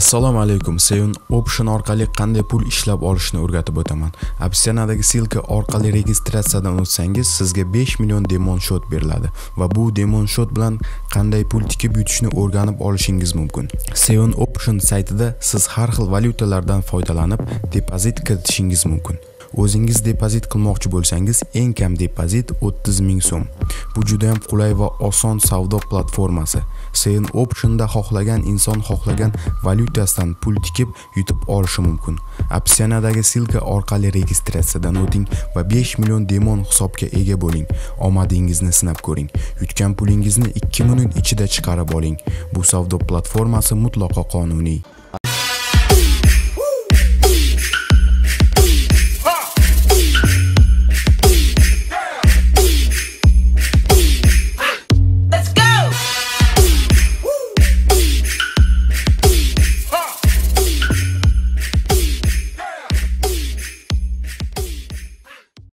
Assalomu alaykum. Seven Option orqali qanday pul ishlab olishni o'rgatib o'taman. Opsiyadagi silka orqali registratsiyadan o'tsangiz, sizga 5 million demon shot beriladi va bu demon shot bilan qanday pul tikib yutishni o'rganib olishingiz mumkin. Seven Option saytida siz har xil valyutalardan foydalanib depozit kiritishingiz mumkin. O'zingiz depozit qilmoqchi bo'lsangiz, eng kam depozit 30 ming so'm. Bu juda ham qulay va oson savdo platformasi. Seven Optionda xohlagan inson xohlagan valyutasidan pul tikib yutib olishi mumkin. Opsiyadagi silka orqali registratsiyadan o'ting va 5 million demon hisobga ega bo'ling. Omadingizni sinab ko'ring. Yutgan pulingizni 2 minut ichida chiqarib oling. Bu savdo platformasi mutlaqo qonuniy.